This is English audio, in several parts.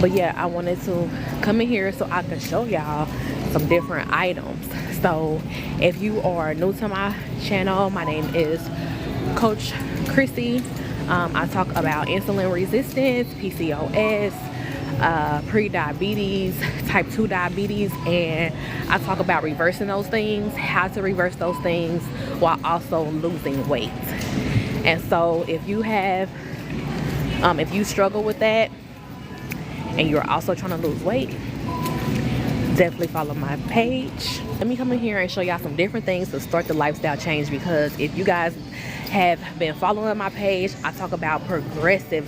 But yeah, I wanted to come in here so I can show y'all some different items. So if you are new to my channel, my name is Coach Chrissy. I talk about insulin resistance, PCOS, pre-diabetes, type 2 diabetes, and I talk about reversing those things, how to reverse those things while also losing weight. And so if you have if you struggle with that and you're also trying to lose weight, definitely follow my page. Let me come in here and show y'all some different things to start the lifestyle change, because if you guys have been following my page, I talk about progressively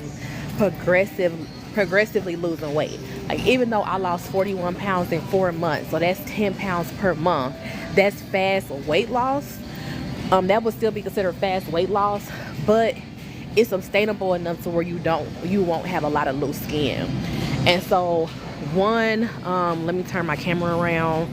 losing weight. Like, even though I lost 41 pounds in 4 months, so that's 10 pounds per month, that's fast weight loss. That would still be considered fast weight loss, but it's sustainable enough to where you won't have a lot of loose skin. And so let me turn my camera around.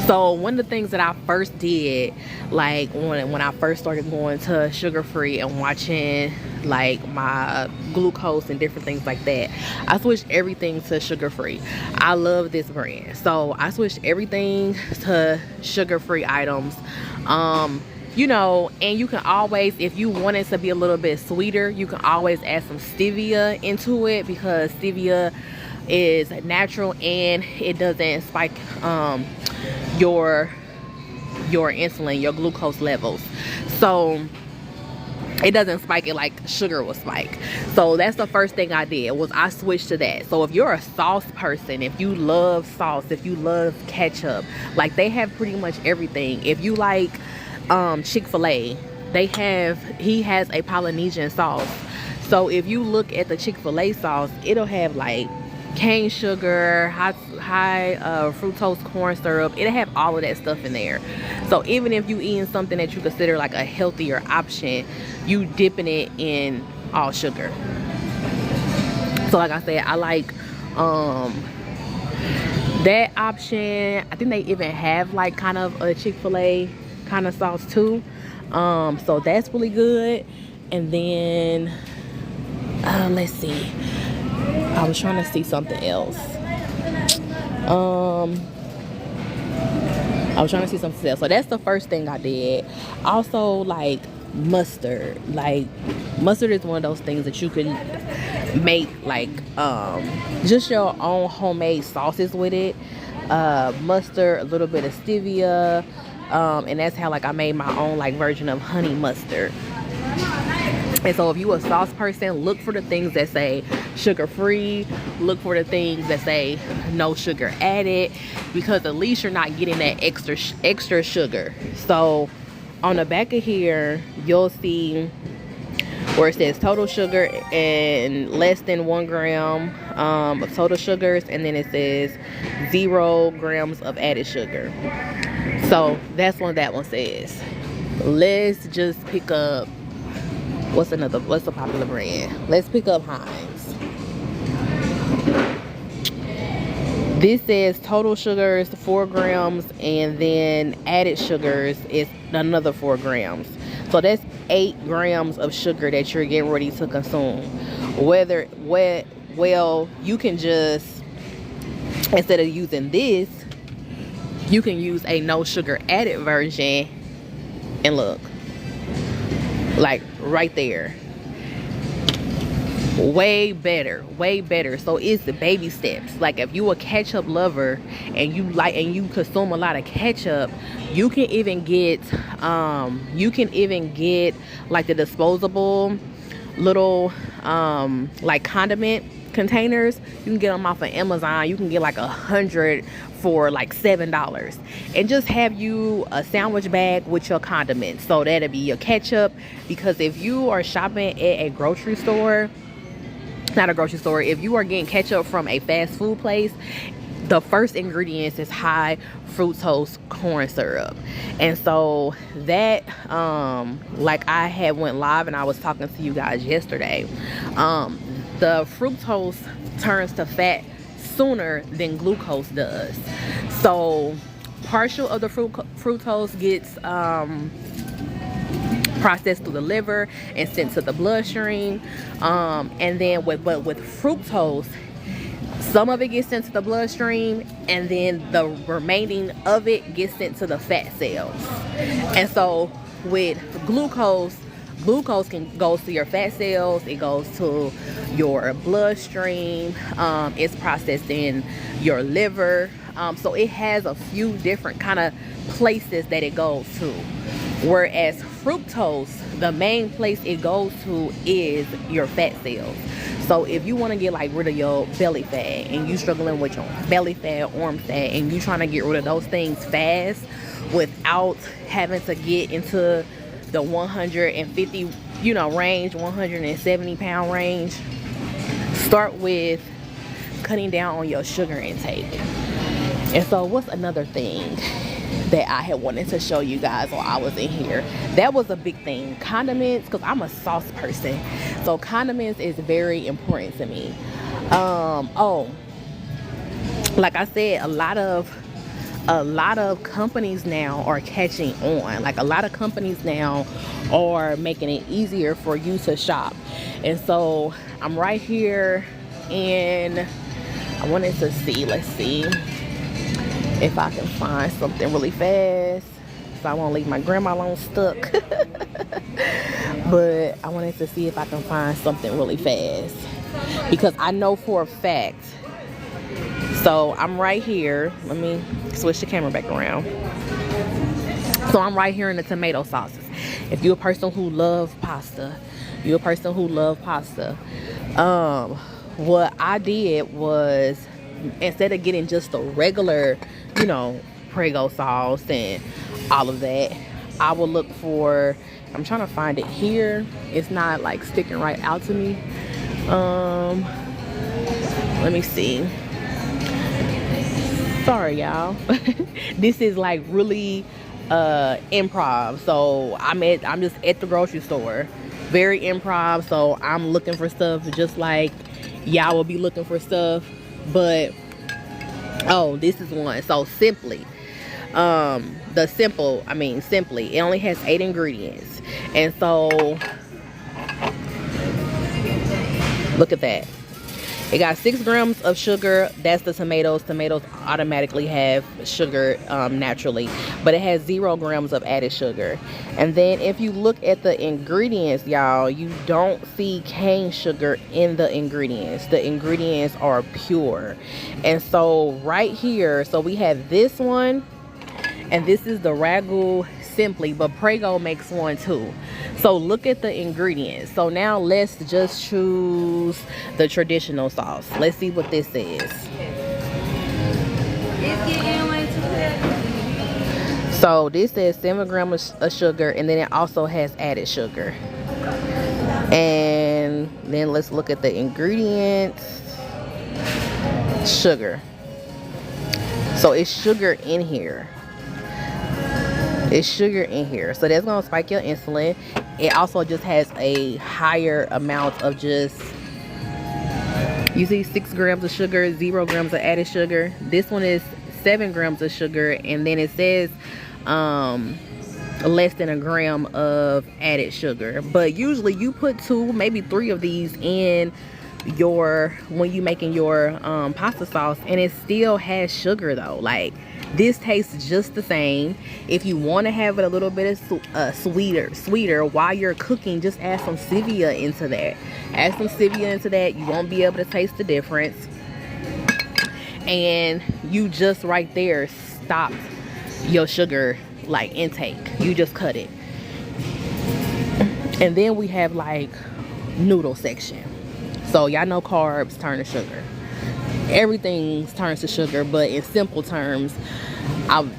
So one of the things that I first did, like when I first started going to sugar-free and watching like my glucose and different things like that, I switched everything to sugar-free. I love this brand, so I switched everything to sugar-free items. You know, and you can always, if you want it to be a little bit sweeter, you can always add some stevia into it, because stevia is natural and it doesn't spike your insulin, your glucose levels. So it doesn't spike it like sugar will spike. So that's the first thing I did, was I switched to that. So if you're a sauce person, if you love sauce, if you love ketchup, like, they have pretty much everything. If you like Chick-fil-A, he has a Polynesian sauce. So if you look at the Chick-fil-A sauce, it'll have like cane sugar, high fructose corn syrup. It'll have all of that stuff in there. So even if you eating something that you consider like a healthier option, you dipping it in all sugar. So like I said, I like that option. I think they even have like kind of a Chick-fil-A kind of sauce too. So that's really good. And then let's see, I was trying to see something else. So that's the first thing I did. Also, like mustard. Like, mustard is one of those things that you can make like just your own homemade sauces with it. Mustard, a little bit of stevia, and that's how like I made my own like version of honey mustard. And so if you a sauce person, look for the things that say sugar free, look for the things that say no sugar added, because at least you're not getting that extra sugar. So on the back of here, you'll see where it says total sugar and less than 1 gram of total sugars, and then it says 0 grams of added sugar. So that's what that one says. Let's just pick up, what's a popular brand? Let's pick up Heinz. This says total sugars 4 grams, and then added sugars is another 4 grams. So that's 8 grams of sugar that you're getting ready to consume. Well, you can just, instead of using this, you can use a no sugar added version, and look, like right there, way better. So it's the baby steps. Like, if you a ketchup lover and you consume a lot of ketchup, you can even get like the disposable little like condiment containers. You can get them off of Amazon. You can get like 100 for like $7, and just have you a sandwich bag with your condiments. So that'll be your ketchup, because if you are shopping at a grocery store, if you are getting ketchup from a fast food place, the first ingredients is high fructose corn syrup. And so that like I had went live and I was talking to you guys yesterday, the fructose turns to fat sooner than glucose does. So partial of the fructose gets processed through the liver and sent to the bloodstream. And then with fructose, some of it gets sent to the bloodstream, and then the remaining of it gets sent to the fat cells. And so with glucose can goes to your fat cells, it goes to your bloodstream, it's processed in your liver. So it has a few different kind of places that it goes to. Whereas fructose, the main place it goes to is your fat cells. So if you want to get like rid of your belly fat, and you struggling with your belly fat, arm fat, and you trying to get rid of those things fast without having to get into the 150, you know, range, 170 pound range, start with cutting down on your sugar intake. And so what's another thing that I had wanted to show you guys while I was in here? That was a big thing. Condiments, because I'm a sauce person, so condiments is very important to me. Oh, like I said, a lot of companies now are catching on. Like a lot of companies now are making it easier for you to shop. And so I'm right here, and I wanted to see, let's see if I can find something really fast, so I won't leave my grandma alone stuck. But I wanted to see if I can find something really fast, because I know for a fact. So I'm right here. Let me switch the camera back around. So I'm right here in the tomato sauces. If you're a person who loves pasta, what I did was, instead of getting just the regular, you know, Prego sauce and all of that, I will look for, I'm trying to find it here. It's not like sticking right out to me. Let me see. Sorry, y'all. This is like really improv. So I'm just at the grocery store. Very improv. So I'm looking for stuff just like y'all will be looking for stuff. But oh, this is one. So Simply, Simply, it only has 8 ingredients. And so look at that. It got 6 grams of sugar. That's the tomatoes. Tomatoes automatically have sugar naturally, but it has 0 grams of added sugar. And then if you look at the ingredients, y'all, you don't see cane sugar in the ingredients. The ingredients are pure. And so right here, so we have this one, and this is the Ragu Simply, but Prego makes one too. So look at the ingredients. So now let's just choose the traditional sauce. Let's see what this is. So this says 7 grams of sugar, and then it also has added sugar. And then let's look at the ingredients. Sugar. So it's sugar in here. It's sugar in here, so that's gonna spike your insulin. It also just has a higher amount of just, you see 6 grams of sugar, 0 grams of added sugar. This one is 7 grams of sugar, and then it says less than 1 gram of added sugar. But usually you put 2, maybe 3 of these in when you making your pasta sauce, and it still has sugar though. Like, this tastes just the same. If you want to have it a little bit of sweeter while you're cooking, just add some stevia into that. Add some stevia into that. You won't be able to taste the difference. And you just right there stopped your sugar like intake. You just cut it. And then we have like noodle section. So y'all know carbs turn to sugar. Everything turns to sugar, but in simple terms,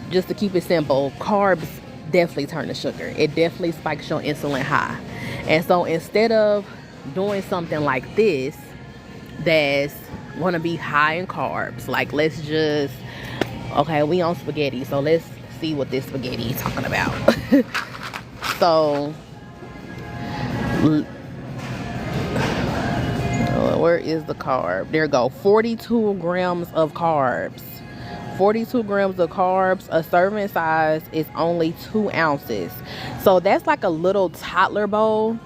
just to keep it simple, carbs definitely turn to sugar. It definitely spikes your insulin high. And so instead of doing something like this that's going to be high in carbs, like let's just, okay, we on spaghetti, so let's see what this spaghetti is talking about. So where is the carb? There you go. 42 grams of carbs. 42 grams of carbs. A serving size is only 2 ounces. So that's like a little toddler bowl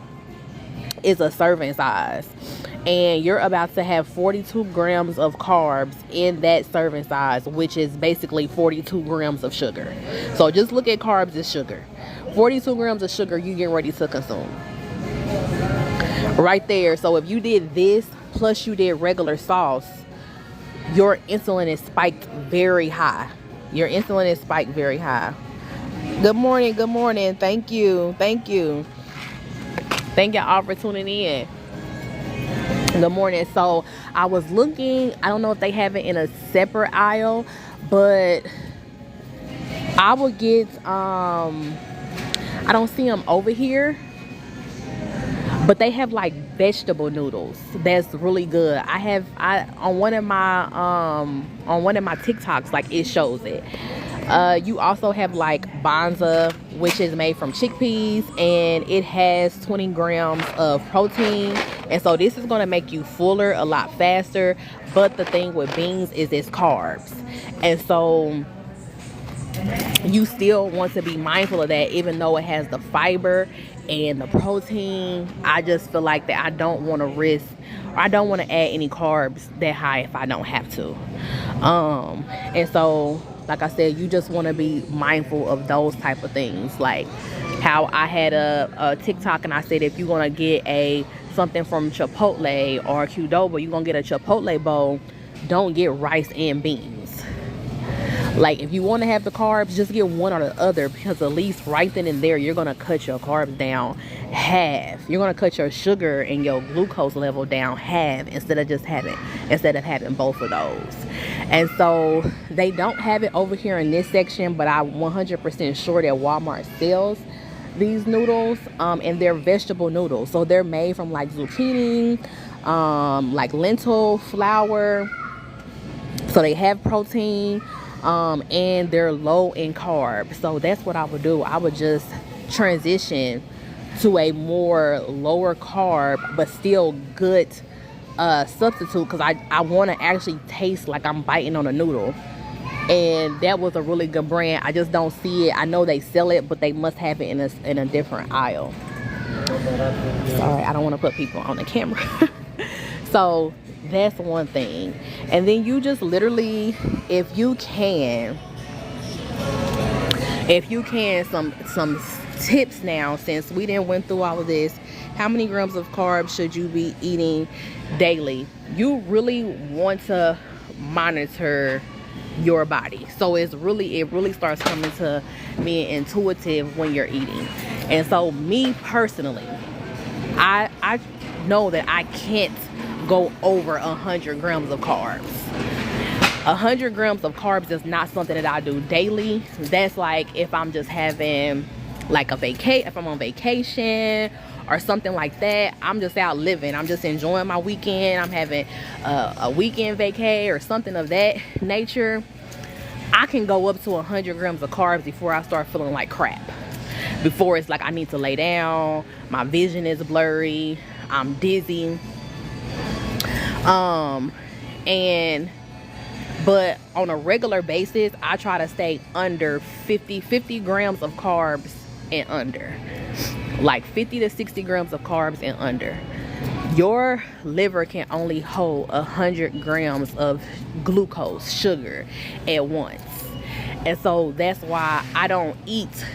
is a serving size. And you're about to have 42 grams of carbs in that serving size, which is basically 42 grams of sugar. So just look at carbs as sugar. 42 grams of sugar you get ready to consume. Right there. So if you did this, plus you did regular sauce, your insulin is spiked very high. Your insulin is spiked very high. Good morning. Good morning. Thank you. Thank you. Thank y'all all for tuning in. Good morning. So I was looking, I don't know if they have it in a separate aisle, but I will get I don't see them over here, but they have like vegetable noodles that's really good. I on one of my TikToks, like it shows it. You also have like Bonza, which is made from chickpeas, and it has 20 grams of protein. And so this is going to make you fuller a lot faster. But the thing with beans is it's carbs. And so you still want to be mindful of that, even though it has the fiber and the protein. I just feel like that I don't want to risk, or I don't want to add any carbs that high if I don't have to. And so, like I said, you just want to be mindful of those type of things. Like how I had a TikTok and I said, if you're going to get something from Chipotle or Qdoba, you're going to get a Chipotle bowl, don't get rice and beans. Like if you want to have the carbs, just get one or the other, because at least right then and there, you're going to cut your carbs down half. You're going to cut your sugar and your glucose level down half instead of having both of those. And so they don't have it over here in this section, but I'm 100% sure that Walmart sells these noodles, and they're vegetable noodles. So they're made from like zucchini, like lentil flour. So they have protein, and they're low in carbs. So that's what I would do. I would just transition to a more lower carb but still good substitute, because I want to actually taste like I'm biting on a noodle. And that was a really good brand. I just don't see it. I know they sell it, but they must have it in a different aisle. Sorry, I don't want to put people on the camera. So that's one thing. And then you just literally, if you can, some tips now, since we didn't went through all of this. How many grams of carbs should you be eating daily? You really want to monitor your body. So it really starts coming to being intuitive when you're eating. And so me personally, I know that I can't go over 100 grams of carbs. 100 grams of carbs is not something that I do daily. That's like if I'm just having like if I'm on vacation or something like that. I'm just out living. I'm just enjoying my weekend. I'm having a weekend vacay or something of that nature. I can go up to 100 grams of carbs before I start feeling like crap. Before it's like I need to lay down, my vision is blurry, I'm dizzy. But on a regular basis, I try to stay under 50 grams of carbs and under. Like 50 to 60 grams of carbs and under. Your liver can only hold 100 grams of glucose, sugar, at once. And so that's why I don't eat.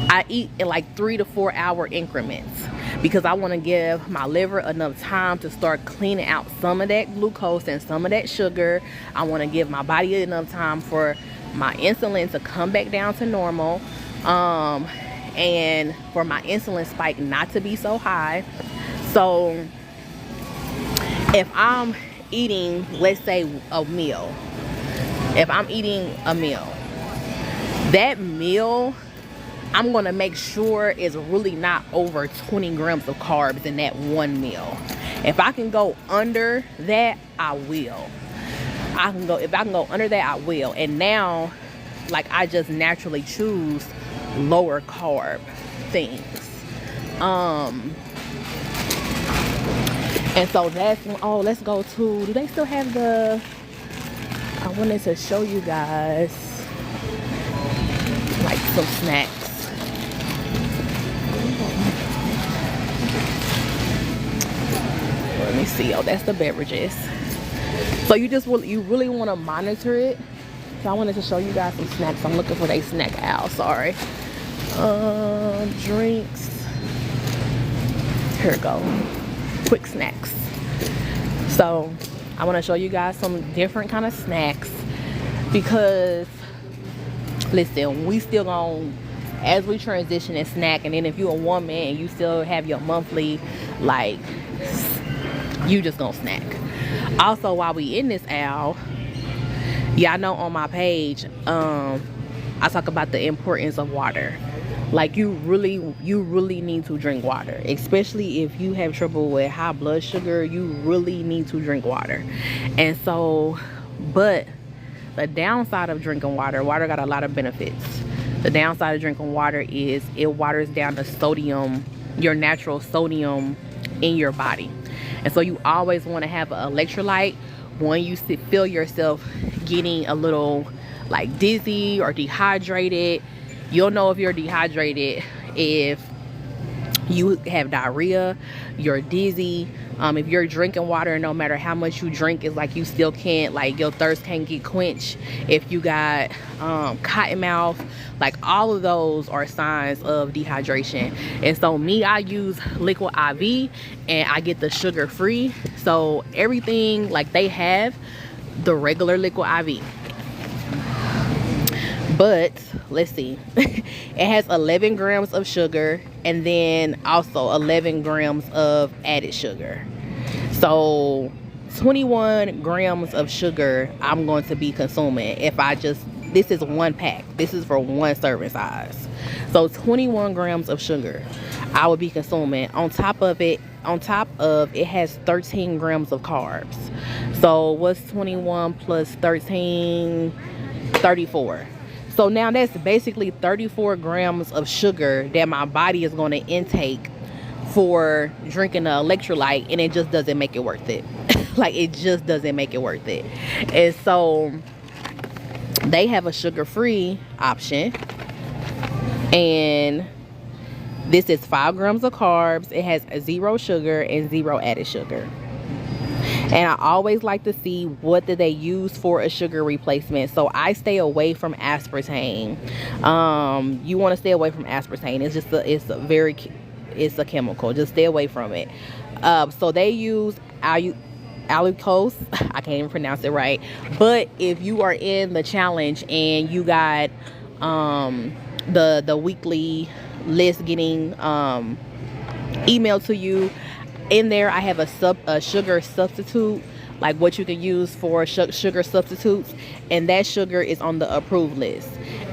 I eat in like 3 to 4 hour increments, because I want to give my liver enough time to start cleaning out some of that glucose and some of that sugar. I want to give my body enough time for my insulin to come back down to normal, and for my insulin spike not to be so high. So if I'm eating, let's say a meal, that meal, I'm going to make sure it's really not over 20 grams of carbs in that one meal. If I can go under that, I will. If I can go under that, I will. And now, like, I just naturally choose lower carb things. And so that's, oh, let's go to, do they still have the, I wanted to show you guys like some snacks. Let me see. Oh, that's the beverages. So you really want to monitor it. So I wanted to show you guys some snacks. I'm looking for a snack aisle. Sorry. Drinks. Here we go. Quick snacks. So I want to show you guys some different kind of snacks because listen, we still gonna, as we transition and snack, and then if you're a woman and you still have your monthly, like, you just gonna snack. Also, while we in this aisle, y'all know on my page, I talk about the importance of water. Like, you really need to drink water, especially if you have trouble with high blood sugar. You really need to drink water. And so, but the downside of drinking water got a lot of benefits. The downside of drinking water is it waters down the sodium, your natural sodium in your body. And so you always want to have an electrolyte when you feel yourself getting a little like dizzy or dehydrated. You'll know if you're dehydrated if you have diarrhea, you're dizzy. If you're drinking water, no matter how much you drink, it's like you still can't, like, your thirst can't get quenched. If you got cotton mouth, like, all of those are signs of dehydration. And so me, I use liquid IV and I get the sugar free. So everything, like, they have the regular liquid IV. But let's see, it has 11 grams of sugar and then also 11 grams of added sugar. So 21 grams of sugar I'm going to be consuming if I just, this is one pack, this is for one serving size. So 21 grams of sugar I would be consuming. On top of it has 13 grams of carbs. So what's 21 plus 13? 34. So now that's basically 34 grams of sugar that my body is going to intake for drinking the electrolyte, and it just doesn't make it worth it. Like, it just doesn't make it worth it. And so they have a sugar-free option, and this is 5 grams of carbs. It has 0 sugar and 0 added sugar. And I always like to see what do they use for a sugar replacement. So I stay away from aspartame. You want to stay away from aspartame. It's just it's a chemical. Just stay away from it. So they use allulose. I can't even pronounce it right. But if you are in the challenge and you got the weekly list getting emailed to you, in there I have a sugar substitute, like what you can use for sugar substitutes, and that sugar is on the approved list.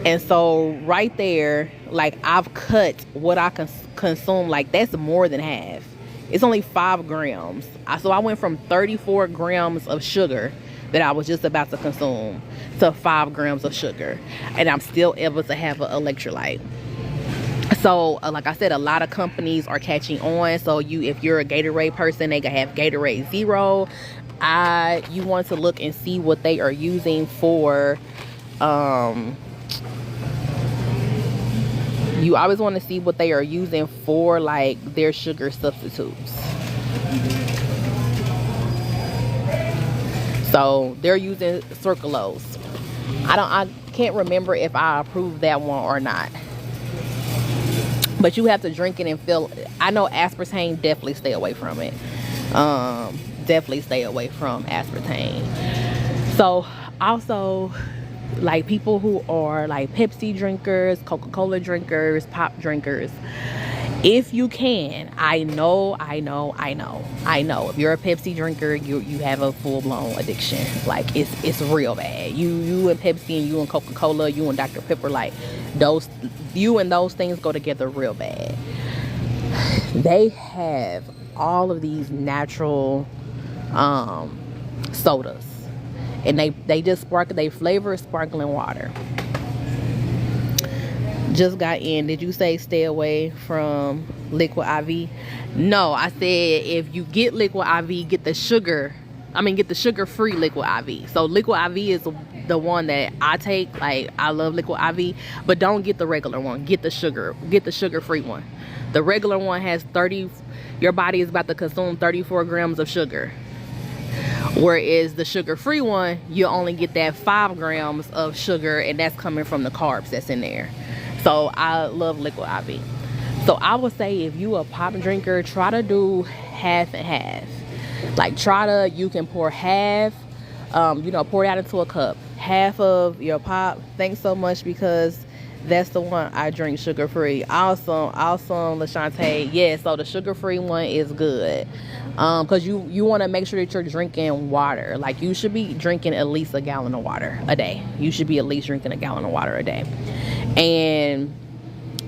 And so right there, like, I've cut what I consume, like, that's more than half. It's only 5 grams. So I went from 34 grams of sugar that I was just about to consume to 5 grams of sugar, and I'm still able to have an electrolyte. So like I said, a lot of companies are catching on. So if you're a Gatorade person, they can have Gatorade Zero. You want to look and see what they are using for. You always want to see what they are using for, like, their sugar substitutes. So they're using sucralose. I can't remember if I approved that one or not. But you have to drink it and feel. I know aspartame, definitely stay away from it. Definitely stay away from aspartame. So also, like, people who are like Pepsi drinkers, Coca-Cola drinkers, pop drinkers, if you can, I know, if you're a Pepsi drinker, you have a full-blown addiction. Like, it's real bad. You and Pepsi and you and Coca-Cola, you and Dr. Pepper, like, you and those things go together real bad. They have all of these natural sodas, and they just they flavor sparkling water. Just got in. Did you say stay away from liquid IV? No, I said if you get liquid IV, get the sugar get the sugar-free liquid IV. So liquid IV is the one that I take. Like, I love liquid IV, but don't get the regular one. Get the sugar-free one. The regular one has your body is about to consume 34 grams of sugar. Whereas the sugar-free one, you only get that 5 grams of sugar, and that's coming from the carbs that's in there. So I love liquid IV. So I would say if you a pop drinker, try to do half and half. Like, you can pour half, pour it out into a cup. Half of your pop. Thanks so much, because that's the one I drink sugar-free. Awesome, LaShante. Yeah, so the sugar-free one is good. Because you want to make sure that you're drinking water. Like, you should be drinking at least a gallon of water a day. You should be at least drinking a gallon of water a day. And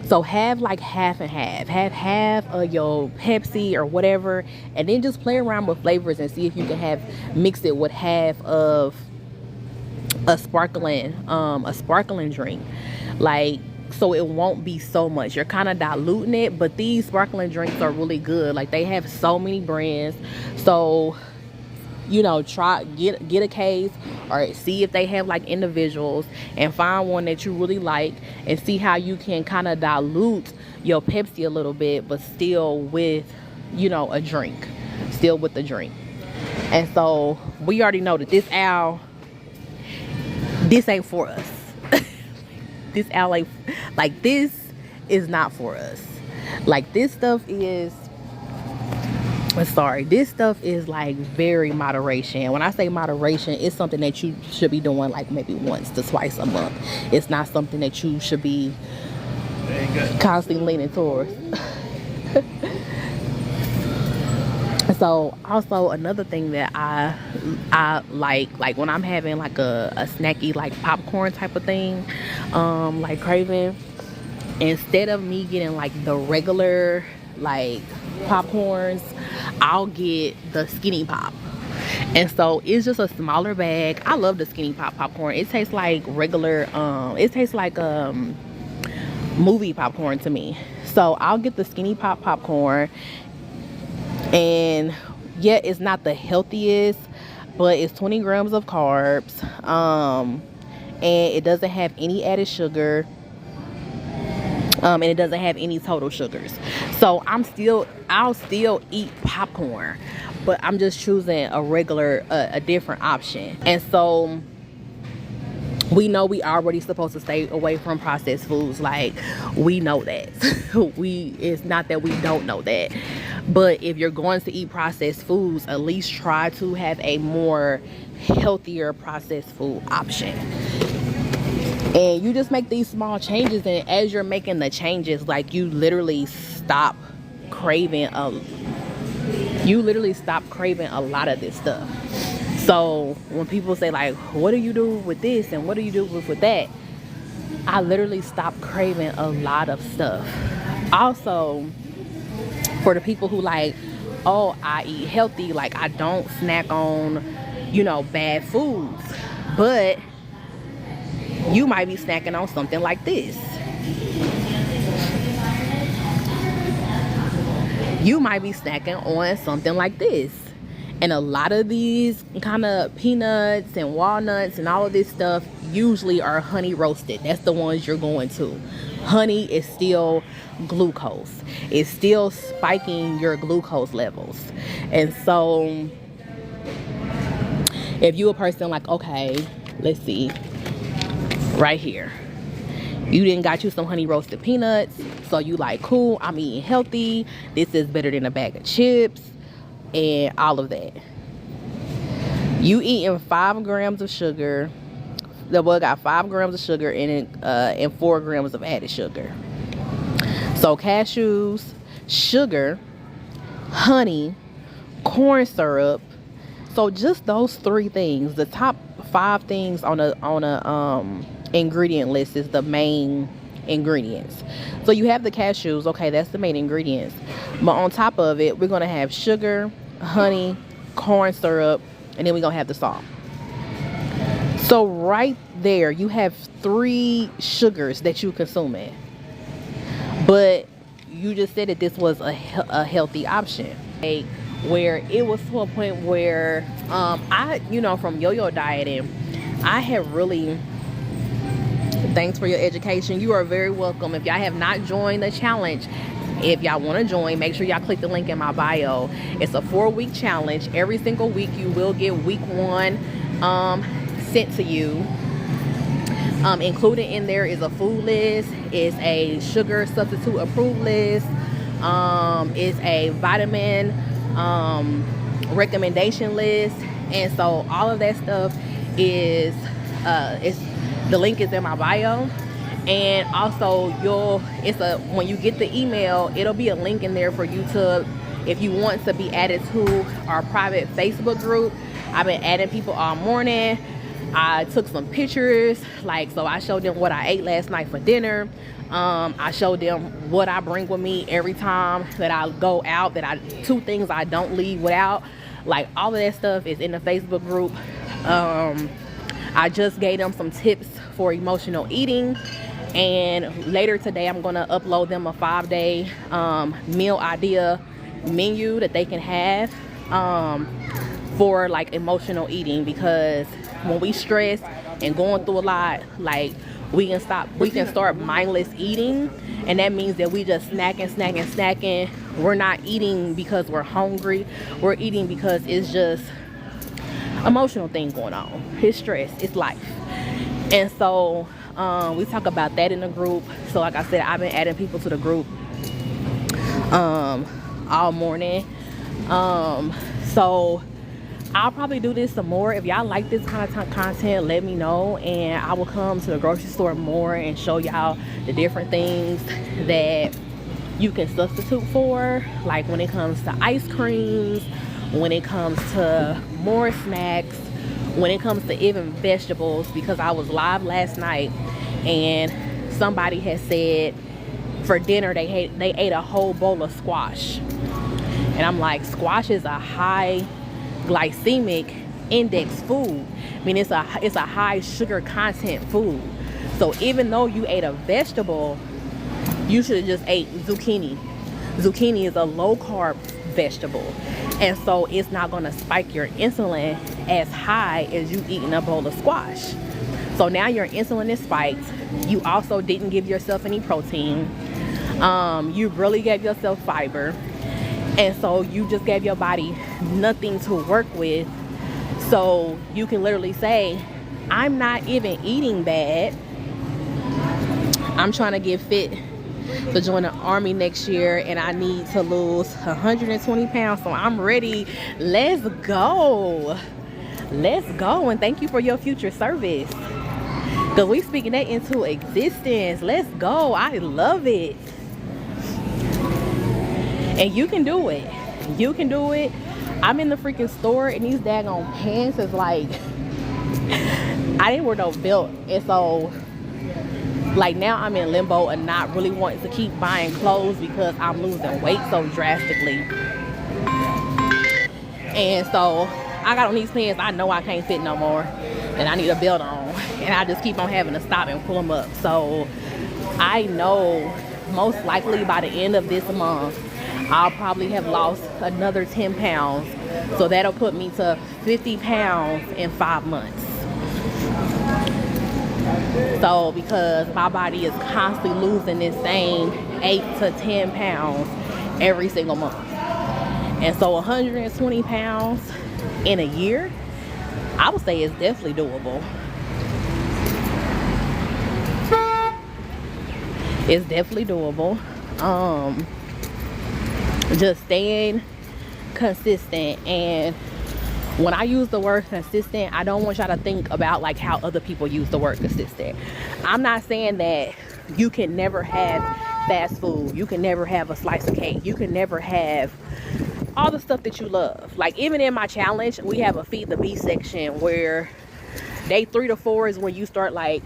so have like half and half. Have half of your Pepsi or whatever, and then just play around with flavors and see if you can mix it with half of a sparkling drink. Like, so it won't be so much. You're kind of diluting it, but these sparkling drinks are really good. Like, they have so many brands. So, get a case, or see if they have like individuals, and find one that you really like, and see how you can kind of dilute your Pepsi a little bit, but still with a drink, And so we already know that this ain't for us. This ain't, like, this is not for us. Like, this stuff is like very moderation. When I say moderation, it's something that you should be doing like maybe once to twice a month. It's not something that you should be constantly leaning towards. So also another thing that I like when I'm having like a snacky like popcorn type of thing, like craving, instead of me getting like the regular like popcorns, I'll get the Skinny Pop. And so it's just a smaller bag. I love the Skinny Pop popcorn. It tastes like regular movie popcorn to me. So I'll get the Skinny Pop popcorn, and yeah, it's not the healthiest, but it's 20 grams of carbs, and it doesn't have any added sugar, and it doesn't have any total sugars. So I'll still eat popcorn, but I'm just choosing a different option. And so we know we already supposed to stay away from processed foods. Like, we know that. It's not that we don't know that. But if you're going to eat processed foods, at least try to have a more healthier processed food option. And you just make these small changes, and as you're making the changes, like, you literally stop craving a lot of this stuff. So when people say like, what do you do with this and what do you do with that, I literally stop craving a lot of stuff. Also, for the people who like, oh, I eat healthy, like, I don't snack on bad foods, but you might be snacking on something like this. You might be snacking on something like this. And a lot of these kind of peanuts and walnuts and all of this stuff usually are honey roasted. That's the ones you're going to. Honey is still glucose. It's still spiking your glucose levels. And so if you a person like, okay, let's see, right here, you didn't got you some honey roasted peanuts, so you like, cool, I'm eating healthy, this is better than a bag of chips and all of that. You eating 5 grams of sugar. The boy got 5 grams of sugar in it, and 4 grams of added sugar. So cashews, sugar, honey, corn syrup. So just those 3 things. The top 5 things on a ingredient list is the main ingredients. So you have the cashews, okay, that's the main ingredients. But on top of it, we're gonna have sugar, honey, corn syrup, and then we're gonna have the salt. So right there, you have 3 sugars that you consuming. But you just said that this was a healthy option. Like, where it was to a point where I, you know, from yo-yo dieting, I have really, thanks for your education, you are very welcome. If y'all have not joined the challenge, if y'all want to join, make sure y'all click the link in my bio. It's a 4-week challenge. Every single week you will get week 1 sent to you. Included in there is a food list, is a sugar substitute approved list, is a vitamin recommendation list, and so all of that stuff is the link is in my bio. And also when you get the email, it'll be a link in there for you to, if you want to be added to our private Facebook group. I've been adding people all morning. I took some pictures, like, so I showed them what I ate last night for dinner. I showed them what I bring with me every time that I go out, 2 things I don't leave without. Like, all of that stuff is in the Facebook group. I just gave them some tips for emotional eating, and later today I'm gonna upload them a 5-day meal idea menu that they can have for like emotional eating, because when we stress and going through a lot, like, we can start mindless eating, and that means that we just snacking. We're not eating because we're hungry. We're eating because it's just emotional thing going on. It's stress, it's life. And so we talk about that in the group. So like I said, I've been adding people to the group all morning. So I'll probably do this some more. If y'all like this kind of content, let me know, and I will come to the grocery store more and show y'all the different things that you can substitute for, like when it comes to ice creams, when it comes to more snacks, when it comes to even vegetables, because I was live last night and somebody had said for dinner they ate a whole bowl of squash, and I'm like, squash is a high glycemic index food. I mean, it's a high sugar content food. So even though you ate a vegetable, you should have just ate zucchini. Zucchini is a low carb vegetable, and so it's not going to spike your insulin as high as you eating a bowl of squash. So now your insulin is spiked. You also didn't give yourself any protein. You really gave yourself fiber, and so you just gave your body nothing to work with. So you can literally say, I'm not even eating bad. I'm trying to get fit to join the army next year, and I need to lose 120 pounds, so I'm ready. Let's go, and thank you for your future service, because we speaking that into existence. Let's go. I love it. And you can do it. I'm in the freaking store, and these daggone pants is like, I didn't wear no belt, and so like now I'm in limbo and not really wanting to keep buying clothes because I'm losing weight so drastically. And so I got on these pants, I know I can't fit no more, and I need a belt on, and I just keep on having to stop and pull them up. So I know most likely by the end of this month I'll probably have lost another 10 pounds. So that'll put me to 50 pounds in 5 months. So because my body is constantly losing this same 8 to 10 pounds every single month. And so 120 pounds in a year, I would say it's definitely doable. It's definitely doable. Just staying consistent. And when I use the word consistent, I don't want y'all to think about like how other people use the word consistent. I'm not saying that you can never have fast food, you can never have a slice of cake, you can never have all the stuff that you love. Like even in my challenge, we have a Feed the Beast section where day 3 to 4 is when you start like,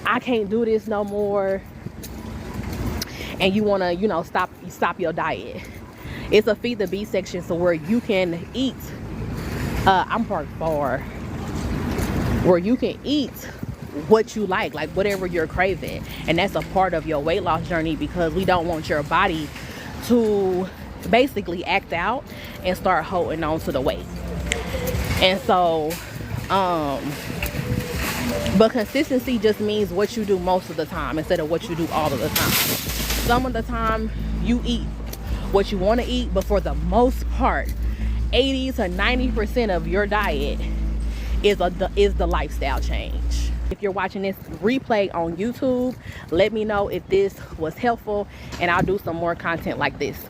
I can't do this no more, and you want to, you know, stop your diet. It's a Feed the Beast section, so where you can eat I'm parked far, where you can eat what you like whatever you're craving. And that's a part of your weight loss journey, because we don't want your body to basically act out and start holding on to the weight. And so but consistency just means what you do most of the time instead of what you do all of the time. Some of the time you eat what you want to eat, but for the most part 80 to 90% of your diet is the lifestyle change. If you're watching this replay on YouTube, let me know if this was helpful and I'll do some more content like this.